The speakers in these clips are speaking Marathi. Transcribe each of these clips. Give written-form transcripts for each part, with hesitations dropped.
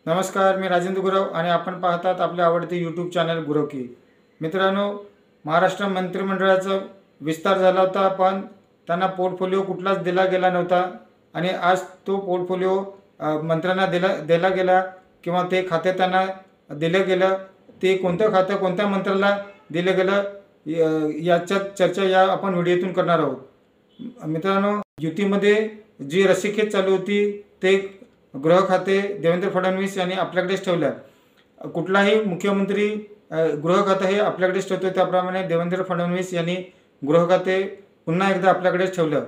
नमस्कार, मी राजेंद्र गुरव आणि आपण पाहतात आपले आवडते यूट्यूब चॅनल गुरव की. मित्रांनो, महाराष्ट्र मंत्रिमंडळाचा विस्तार झाला होता, पण त्यांना पोर्टफोलिओ कुठलाच दिला गेला नव्हता आणि आज तो पोर्टफोलिओ मंत्र्यांना दिला गेला किंवा ते खाते त्यांना दिलं गेलं. ते कोणतं खातं कोणत्या मंत्र्याला दिलं गेलं याच्यात चर्चा या आपण व्हिडिओतून करणार आहोत. मित्रांनो, युतीमध्ये जी रस्सीखेच चालू होती ते गृह खाते देवेंद्र फडणवीस यांनी आपल्याकडेच ठेवलं. कुठलाही मुख्यमंत्री गृह खाते हे आपल्याकडेच ठेवतो, त्याप्रमाणे देवेंद्र फडणवीस यांनी गृह खाते पुन्हा एकदा आपल्याकडेच ठेवलं.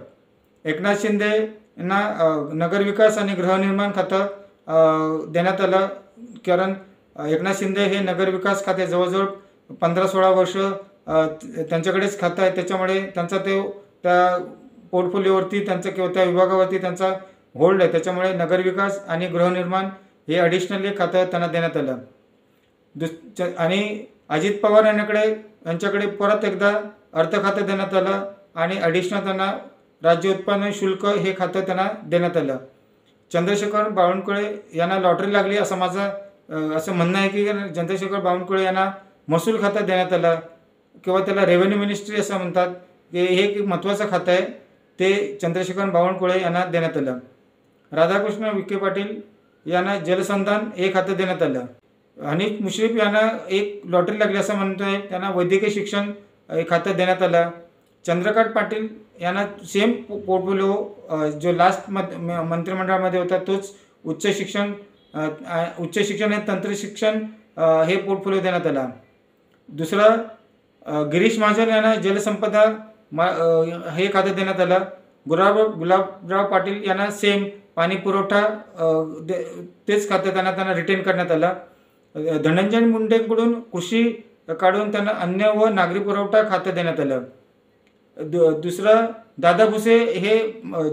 एकनाथ शिंदे यांना नगरविकास आणि गृहनिर्माण खातं देण्यात आलं, कारण एकनाथ शिंदे हे नगरविकास खाते जवळजवळ 15-16 वर्ष त्यांच्याकडेच खातं आहे. त्याच्यामुळे त्यांचा त्या पोर्टफोलिओवरती त्यांचं किंवा त्या विभागावरती त्यांचा होल्ड आहे. त्याच्यामुळे नगरविकास आणि गृहनिर्माण हे ॲडिशनली खातं त्यांना देण्यात आलं. आणि अजित पवार यांच्याकडे परत एकदा अर्थ खातं देण्यात आलं आणि ॲडिशनल त्यांना राज्य उत्पन्न शुल्क हे खातं त्यांना देण्यात आलं. चंद्रशेखर बावनकुळे यांना लॉटरी लागली असं असं म्हणणं आहे की चंद्रशेखर बावनकुळे यांना महसूल खातं देण्यात आलं किंवा त्याला रेव्हेन्यू मिनिस्ट्री असं म्हणतात, की हे एक महत्त्वाचं खातं आहे, ते चंद्रशेखर बावनकुळे यांना देण्यात आलं. राधाकृष्ण विखे पाटील यांना जलसंधान हे खातं देण्यात आलं. हनीफ मुश्रीफ यांना एक लॉटरी लागली असं म्हणतोय, त्यांना वैद्यकीय शिक्षण खातं देण्यात आलं. चंद्रकांत पाटील यांना सेम पोर्टफोलिओ जो लास्ट मंत्रिमंडळामध्ये होता तोच उच्च शिक्षण आणि तंत्रशिक्षण हे पोर्टफोलिओ देण्यात आला. दुसरं गिरीश महाजन यांना जलसंपदा हे खातं देण्यात आलं. गुलाबराव पाटील यांना सेम पाणी पुरवठा तेच खातं त्यांना रिटेन करण्यात आलं. धनंजय मुंडेंकडून कृषी काढून त्यांना अन्न व नागरी पुरवठा खातं देण्यात आलं. दुसरं दादा भुसे हे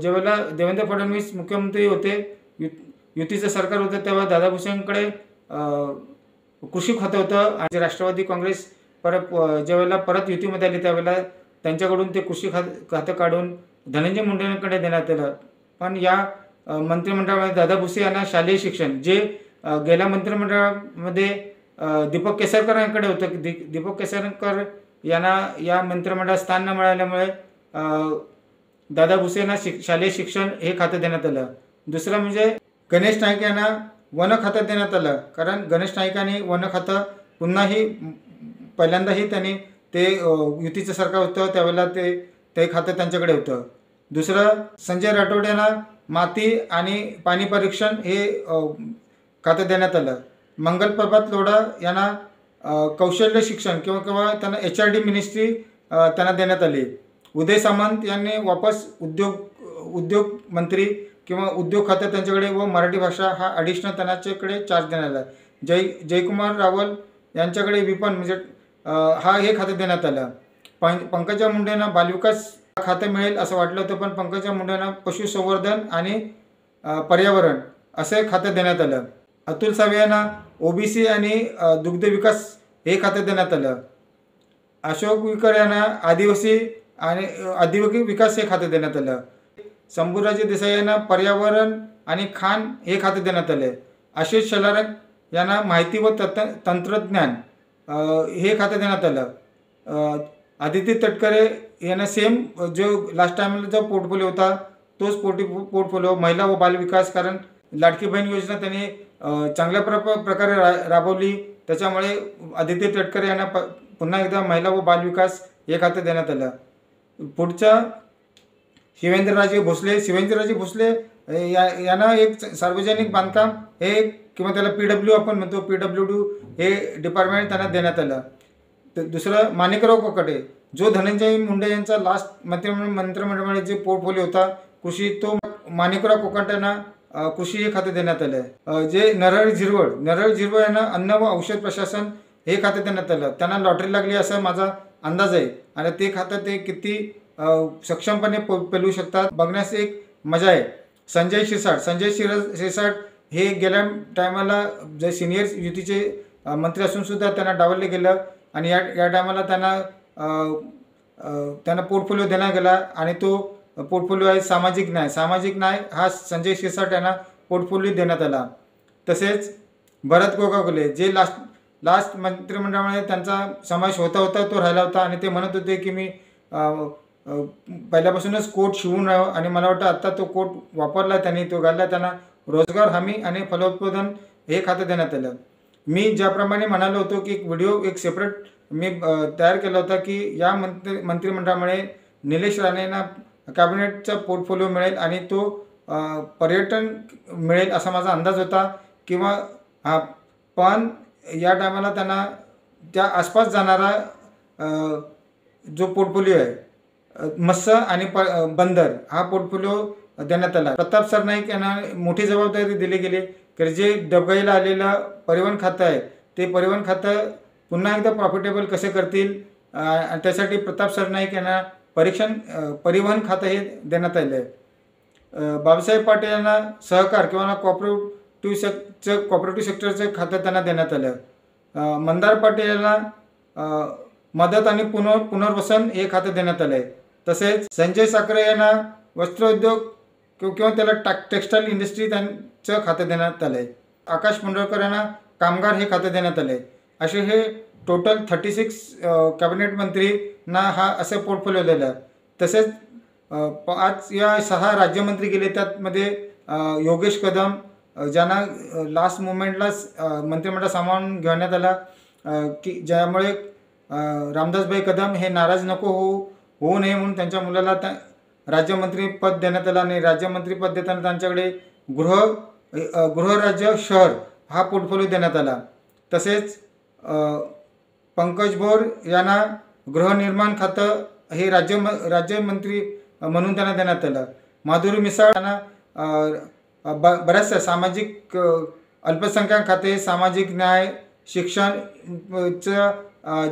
ज्यावेळेला देवेंद्र फडणवीस मुख्यमंत्री होते, युतीचं सरकार होतं, तेव्हा दादा भुसेंकडे कृषी खातं होतं आणि राष्ट्रवादी काँग्रेस ज्यावेळेला परत युतीमध्ये आली त्यावेळेला त्यांच्याकडून ते कृषी खातं काढून धनंजय मुंडेंकडे देण्यात आलं. पण या मंत्रिमंडळामध्ये दादा भुसे यांना शालेय शिक्षण जे गेल्या मंत्रिमंडळामध्ये दीपक केसरकर यांकडे होतं, दीपक केसरकर यांना या मंत्रिमंडळात स्थान न मिळाल्यामुळे दादा भुसे यांना शालेय शिक्षण हे खातं देण्यात आलं. दुसरं म्हणजे गणेश नाईक यांना वन खातं देण्यात आलं, कारण गणेश नाईकांनी वन खातं पहिल्यांदाही त्यांनी ते युतीचं सरकार होतं त्यावेळेला ते खातं त्यांच्याकडे होतं. दुसरं संजय राठोड यांना माती आणि पाणी परीक्षण हे खातं देण्यात आलं. मंगल प्रभात लोढा यांना कौशल्य शिक्षण किंवा त्यांना HRD मिनिस्ट्री त्यांना देण्यात आली. उदय सामंत यांनी वापस उद्योग मंत्री किंवा उद्योग खातं त्यांच्याकडे व मराठी भाषा हा ॲडिशनल त्यांच्याकडे चार्ज देण्यात आला. जयकुमार रावल यांच्याकडे विपणन म्हणजे हे खातं देण्यात आलं. पंकजा मुंडेंना बालविकास खातं मिळेल असं वाटलं होतं, पण पंकजा मुंडेंना पशुसंवर्धन आणि पर्यावरण असे खातं देण्यात आलं. अतुल सावे यांना OBC आणि दुग्ध विकास हे खातं देण्यात आलं. अशोक विकर यांना आदिवासी विकास हे खातं देण्यात आलं. शंभूराजे देसाई यांना पर्यावरण आणि खाण हे खातं देण्यात आले. आशिष शेलार यांना माहिती व तंत्रज्ञान हे खातं देण्यात आलं. आदिती तटकरे यांना सेम जो लास्ट टाइमला जो पोर्टफोलिओ होता तोच पोर्टफोलिओ महिला व बालविकास, कारण लाडकी बहीण योजना त्यांनी चांगल्या प्रकारे राबवली, त्याच्यामुळे आदिती तटकरे यांना पुन्हा एकदा महिला व बालविकास हे खातं देण्यात आलं. पुढचा शिवेंद्रराजे भोसले यांना एक सार्वजनिक बांधकाम हे किंवा त्याला PW आपण म्हणतो, PWD हे डिपार्टमेंट त्यांना देण्यात आलं. दुसरं माणिकराव कोकाटे जो धनंजय मुंडे यांचा लास्ट मंत्रिमंडळामध्ये जे पोर्टफोलिओ होता कृषी, तो माणिकराव कोकाटेंना कृषी हे खातं देण्यात आलं. जे नरहर झिरवळ यांना अन्न व औषध प्रशासन हे खातं देण्यात आलं. त्यांना लॉटरी लागली असा माझा अंदाज आहे आणि ते खातं ते किती सक्षमपणे पेलू शकतात बघण्यास एक मजा आहे. संजय शिरसाट हे गेल्या टायमाला जे सिनियर युतीचे मंत्री असून सुद्धा त्यांना डावलले गेलं आणि या टायमाला त्यांना पोर्टफोलिओ देण्यात गेला आणि तो पोर्टफोलिओ आहे सामाजिक न्याय हा संजय शिरसाट यांना पोर्टफोलिओ देण्यात आला. तसेच भरत गोगावले जे लास्ट मंत्रिमंडळामध्ये त्यांचा समावेश होता तो राहिला होता आणि ते म्हणत होते की मी पहिल्यापासूनच कोट शिवून राहावं आणि मला वाटतं आत्ता तो कोट वापरला त्यांनी, तो घालला. त्यांना रोजगार हमी आणि फलोत्पादन हे खातं देण्यात आलं. मी ज्याप्रमाणे म्हणालो होतो की एक सेपरेट मी तयार केला होता की या मंत्रिमंडळामुळे निलेश राणेंना कॅबिनेटचा पोर्टफोलिओ मिळेल आणि तो पर्यटन मिळेल असा माझा अंदाज होता किंवा पण या टायमाला त्यांना त्या आसपास जाणारा जो पोर्टफोलिओ आहे मत्स्य आणि बंदर हा पोर्टफोलिओ देण्यात आला. प्रताप सरनाईक यांना मोठी जबाबदारी दिली गेली की जे डबघाईला आलेलं परिवहन खातं आहे ते परिवहन खातं पुन्हा एकदा प्रॉफिटेबल कसे करतील त्यासाठी प्रताप सरनाईक यांना परिवहन खातं हे देण्यात आलं आहे. बाबासाहेब पाटील यांना सहकार किंवा कॉपरेटिव्ह सेक्टरचं खातं त्यांना देण्यात आलं. मंदार पाटील यांना मदत आणि पुनर्वसन हे खातं देण्यात आलं आहे. तसेच संजय साखरे यांना वस्त्रोद्योग किंवा त्याला टेक्स्टाईल इंडस्ट्री त्यांचं खातं देण्यात आलं आहे. आकाश मुंडकर यांना कामगार हे खातं देण्यात आलं आहे. असे हे टोटल 36 कॅबिनेट मंत्रींना हा असं पोर्टफोलिओ दिलं. तसेच 6 राज्यमंत्री गेले. त्यामध्ये योगेश कदम ज्यांना लास्ट मोमेंटलाच मंत्रिमंडळ सामावून घेण्यात आला की ज्यामुळे रामदासभाई कदम हे नाराज होऊ नये म्हणून त्यांच्या मुलाला राज्यमंत्रीपद देण्यात आलं आणि राज्यमंत्रीपद देताना त्यांच्याकडे गृहराज्य शहर हा पोर्टफोलिओ देण्यात आला. तसेच पंकज भोर यांना गृहनिर्माण खातं हे राज्यमंत्री म्हणून त्यांना देण्यात आलं. माधुरी मिसाळ यांना बऱ्याचशा सामाजिक अल्पसंख्याक खाते, सामाजिक न्याय, शिक्षणचं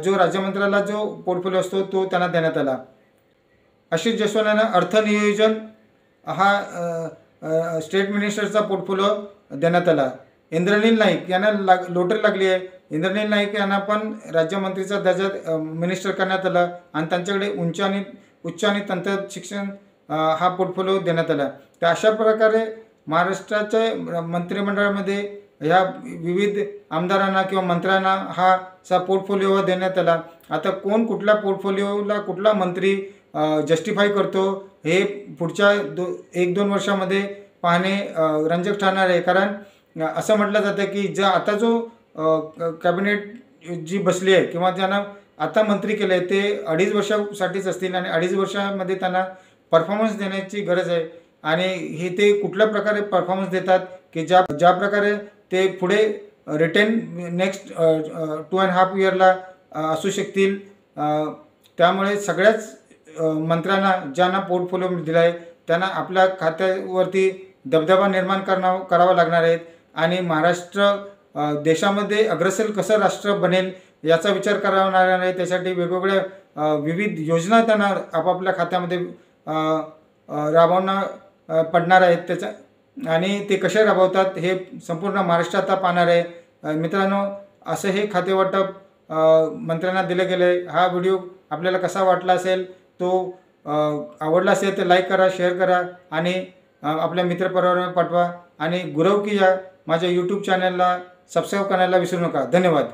जो राज्यमंत्र्याला जो पोर्टफोलिओ असतो तो त्यांना देण्यात आला. आशिष जयस्वाल यांना अर्थनियोजन हा स्टेट मिनिस्टरचा पोर्टफोलिओ देण्यात आला. इंद्रनील नाईक यांना लोटरी लागली आहे. इंद्रनील नाईक यांना पण राज्यमंत्रीचा दर्जा मिनिस्टर करण्यात आला आणि त्यांच्याकडे उच्च आणि तंत्र शिक्षण हा पोर्टफोलिओ देण्यात आला. तर अशा प्रकारे महाराष्ट्राच्या मंत्रिमंडळामध्ये ह्या विविध आमदारांना किंवा मंत्र्यांना हा पोर्टफोलिओ देण्यात आला. आता कोण कुठल्या पोर्टफोलिओला कुठला मंत्री जस्टिफाय करतो हे पुढच्या 1-2 वर्षामध्ये पाहणे रंजक ठरणार आहे. कारण असं म्हटलं जातं की आता जो कॅबिनेट जी बसली आहे किंवा ज्यांना आता मंत्री केलं आहे ते 2.5 वर्षासाठीच असतील आणि 2.5 वर्षामध्ये त्यांना परफॉर्मन्स देण्याची गरज आहे. आणि हे ते कुठल्या प्रकारे परफॉर्मन्स देतात की ज्या प्रकारे ते पुढे रिटेन नेक्स्ट 2.5 इयरला असू शकतील. त्यामुळे सगळ्याच मंत्र्यांना ज्यांना पोर्टफोलिओ दिला आहे त्यांना आपल्या खात्यावरती दबदबा निर्माण करावा लागणार आहेत आणि महाराष्ट्र देशामध्ये अग्रसर कसं राष्ट्र बनेल याचा विचार करावा लागणार आहे. त्यासाठी वेगवेगळ्या विविध योजना त्यांना आपापल्या खात्यामध्ये राबवणं पडणार आहेत. आणि ते कसे राबवतात हे संपूर्ण महाराष्ट्र आता पाहणार आहे. मित्रांनो, असं हे खातेवाटप मंत्र्यांना दिलं गेलं आहे. हा व्हिडिओ आपल्याला कसा वाटला असेल, तो आवडला असेल तर लाईक करा, शेअर करा आणि आपल्या मित्रपरिवाराला पाठवा. आणि गुरव की या माझ्या यूट्यूब चॅनलला सबस्क्राईब करायला विसरू नका. धन्यवाद.